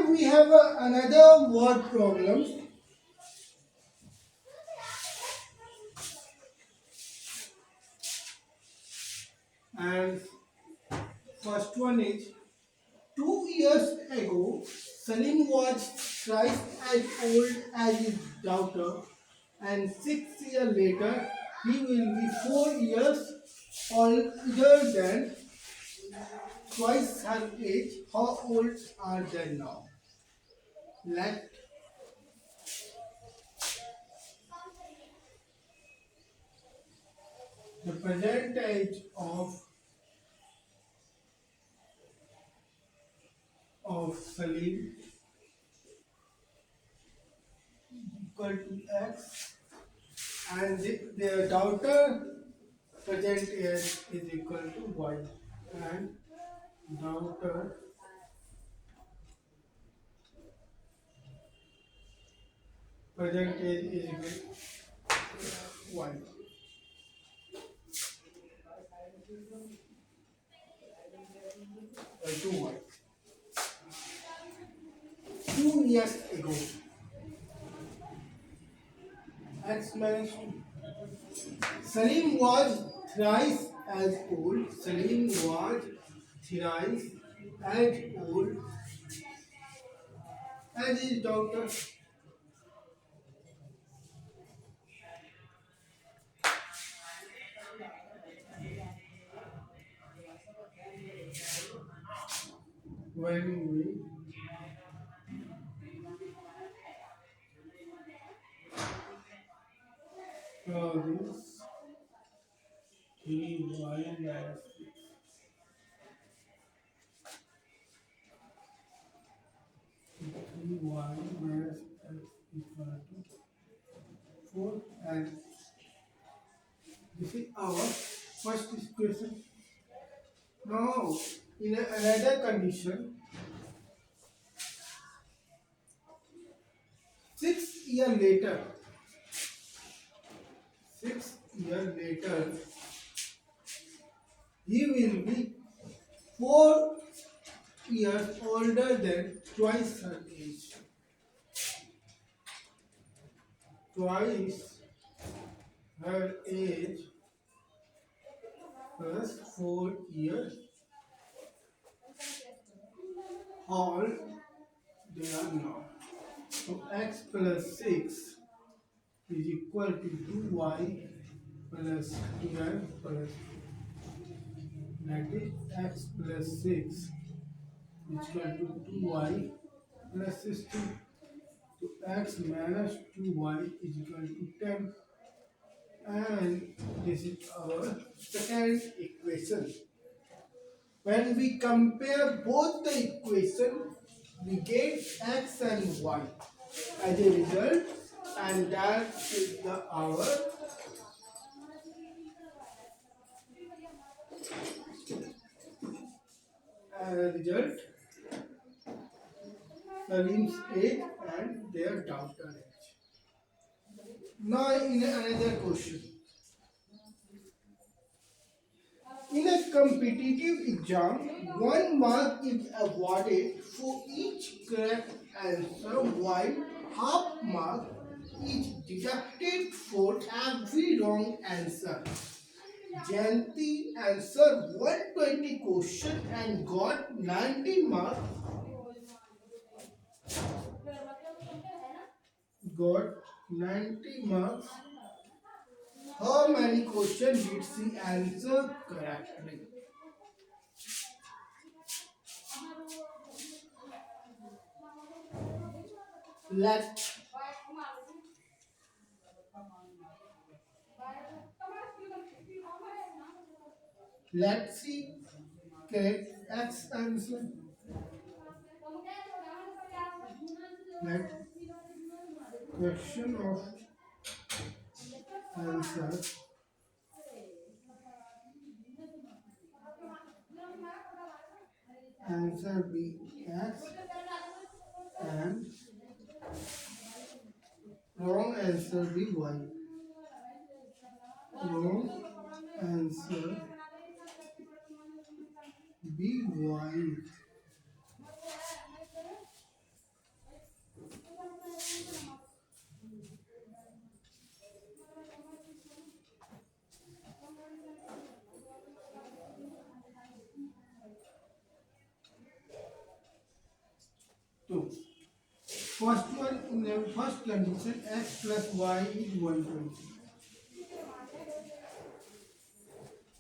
Here we have another word problem. And first one is 2 years ago, Salim was thrice as old as his daughter, and 6 years later, he will be 4 years older than twice her age. How old are they now? Let the present age of Salim equal to x, and their daughter present age is equal to y, and daughter present age is equal to y. To y. 2 years ago, x minus 2. Salim was thrice as old. Salim was thrice as old as his daughter. When we draw this 3y minus 3y minus x equal to 4, and this is our first equation. Now, in another condition, 6 years later, 6 years later, he will be 4 years older than twice her age. Twice her age plus 4 years, all they are now. So x plus 6 is equal to 2y plus 12 plus, that is x plus 6 is equal to 2y plus 16. So x minus 2y is equal to 10, and this is our second equation. When we compare both the equations, we get x and y as a result, and that is our result, Salim's age and their daughter age. Now in another question. In a competitive exam, 1 mark is awarded for each correct answer, while half mark is deducted for every wrong answer. Jayanti answered 120 question and got 90 marks. Got 90 marks. How many questions did she answer correctly? Let's see correct X answer. Let question of answer be X, and wrong answer be Y. Wrong answer be Y. So first one, in the first condition, x plus y is 120,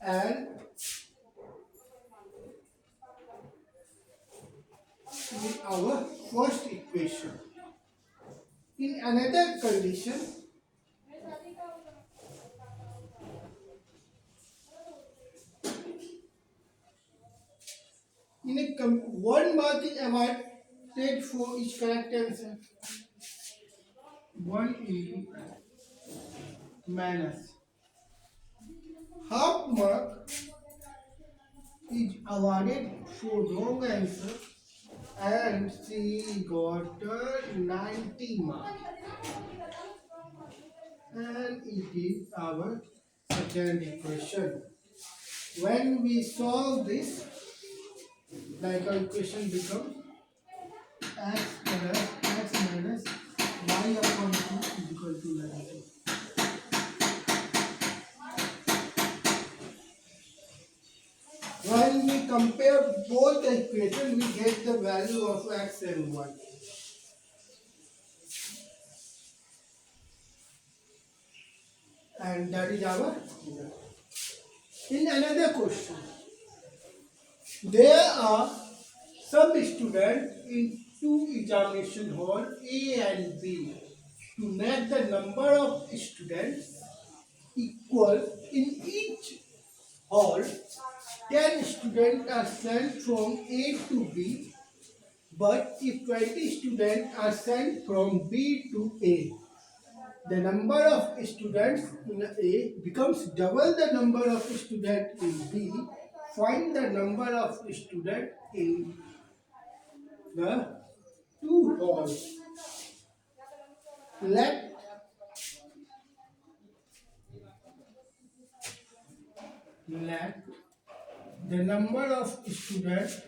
and in our first equation. In another condition, in a one mark is awarded for each correct answer. 1 into minus half mark is awarded for wrong answer, and she got 90 marks, and it is our second equation. When we solve this, like our equation becomes x plus x minus y upon 2 is equal to 90. When we compare both the equations, we get the value of x and y. And that is our result. In another question, there are some students in two examination hall A and B. To make the number of students equal in each hall, 10 students are sent from A to B, but if 20 students are sent from B to A, the number of students in A becomes double the number of students in B. Find the number of students in the two halls. Let the number of students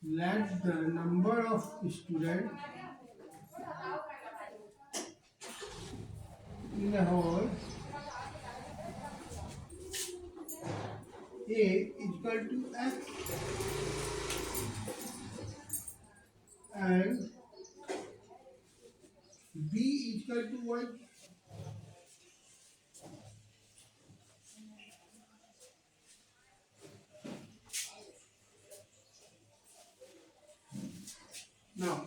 let the number of students in the hall A is equal to X and B is equal to Y. Now,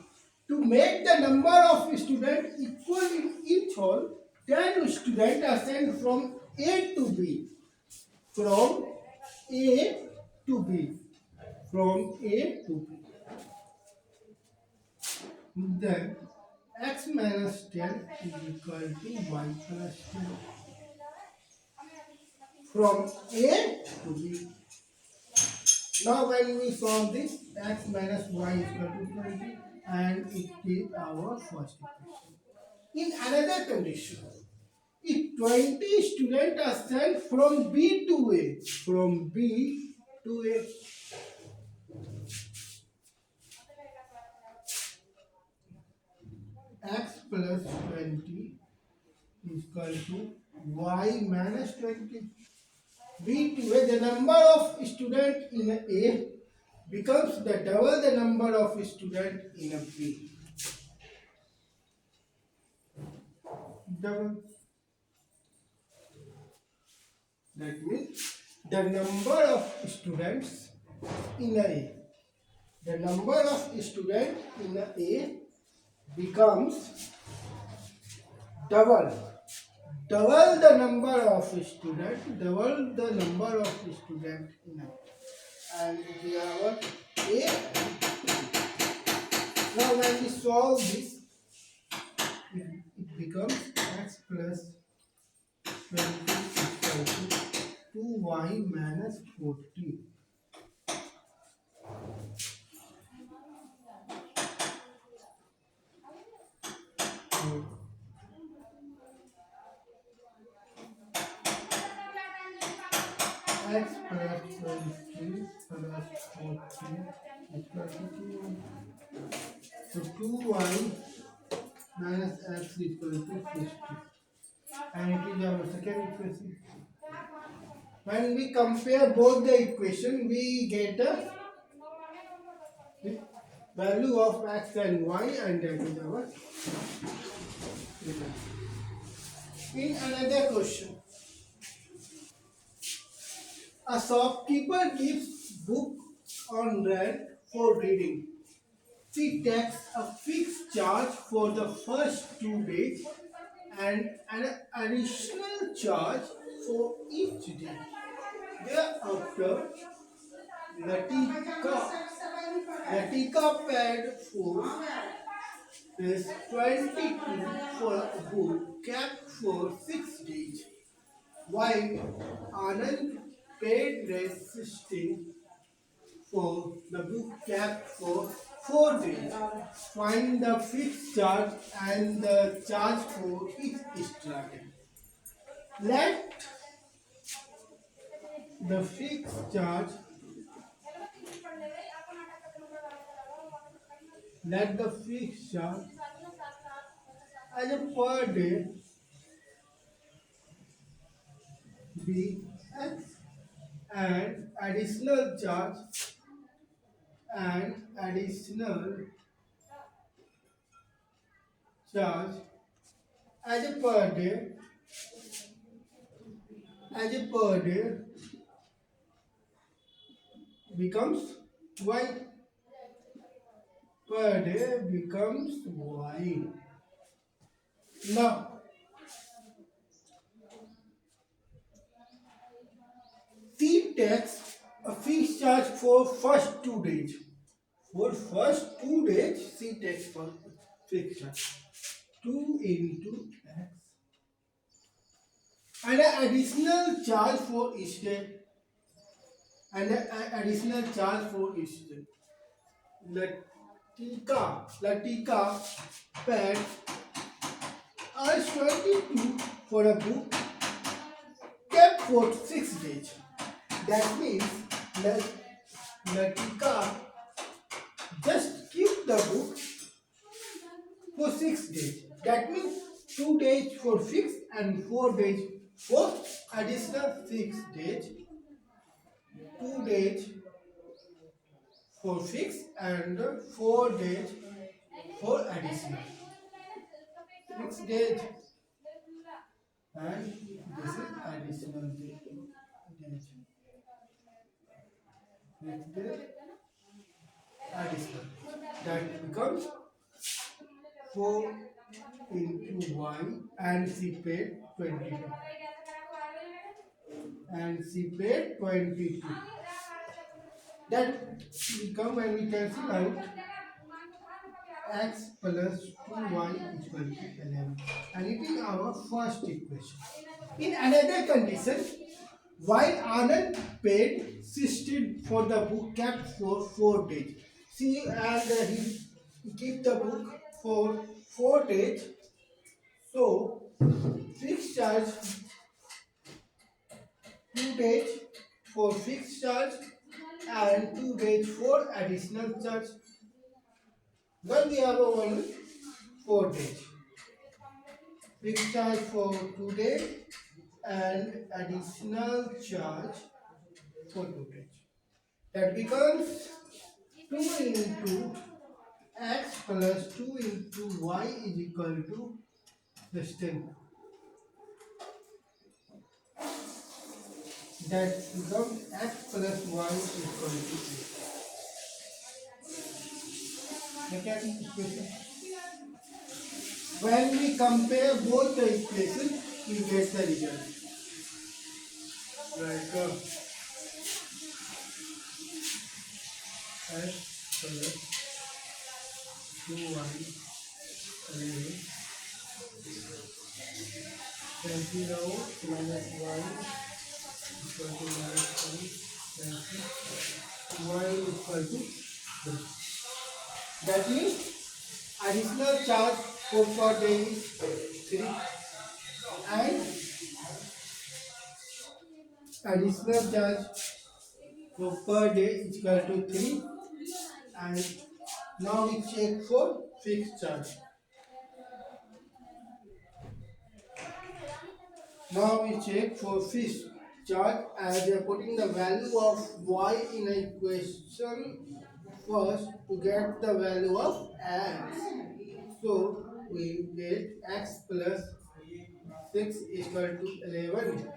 to make the number of students equal in each hall, 10 students are sent from A to B. From A to B. From A to B. Then x minus 10 is equal to y plus 10. From A to B. Now when we solve this, x minus y is equal to 20, and it is our first equation. In another condition, if 20 students are sent from B to A, from B to A, x plus 20 is equal to y minus 20. B to A, the number of students in A becomes the double the number of students in a B. Double. That means the number of students in A. The number of students in A becomes double. Double the number of students. Double the number of students in A. And we have A. Now when we solve this, it becomes x plus 20 equal to 2y minus 40. X plus 20 plus 40 equal to 2. So 2y minus x equal to 50. And it is our second equation. When we compare both the equation, we get a value of x and y, and that is our result. In another question, a shopkeeper gives book on rent for reading. She takes a fixed charge for the first 2 days and an additional charge for each day. Thereafter, Latika, Latika paid for is 22 for a book kept for 6 days, while Anand paid resisting for the book kept for 4 days. Find the fixed charge and the charge for each extra day. Let the fixed charge let the fixed charge as a per day be x, and additional charge as a per day becomes y, per day becomes y. Now she takes a fixed charge for first 2 days. For first 2 days, she takes for fixed charge 2 into x, and an additional charge for each day. Latika paid us 22 for a book kept for 6 days. That means Latika just keep the book for 6 days. That means 2 days for fixed and 4 days for additional 6 days. 2 days for fixed and 4 days for additional 6 days, and this is additional days. Next day additional, that becomes 4 into y, and she paid 22. That become, when we cancel out, x plus 2y equal to 11, and it is our first equation. In another condition, while Anand paid 16 for the book kept for 4 days, see, and he keep the book for 4 days, so fixed charge 2 days for fixed charge and 2 days for additional charge. Then we have only 4 days. Fixed charge for 2 days and additional charge for 2 days. That becomes 2 into x plus 2 into y is equal to this 10. That becomes x plus y is equal to 8. Look at this equation. When we compare both the equations, we get the result. Like x plus 2y 20 now minus y equal to minus 1, y equal to this. That means additional charge for per day is 3, and additional charge for per day is equal to 3, and now we check for fixed charge. Now we check for fixed charge as we are putting the value of y in a equation first to get the value of x. So we get x plus 6 equal to 11.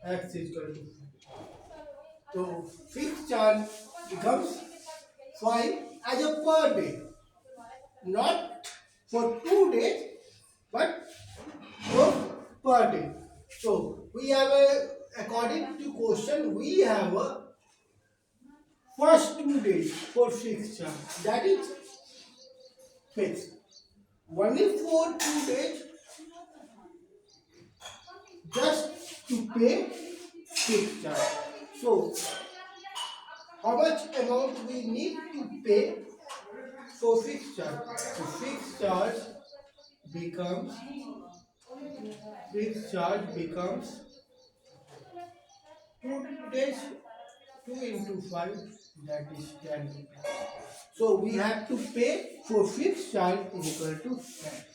X is equal to 5. So fixed charge becomes 5 as a per day. Not for 2 days, but for per day. So we have a, according to question, we have a first 2 days for fixed charge. That is fixed. Only for 2 days, just to pay fixed charge. So how much amount we need to pay for fixed charge? So becomes fixed charge becomes 2 days, 2 into 5, that is 10 rupees. So we have to pay for fixed charge is equal to 10.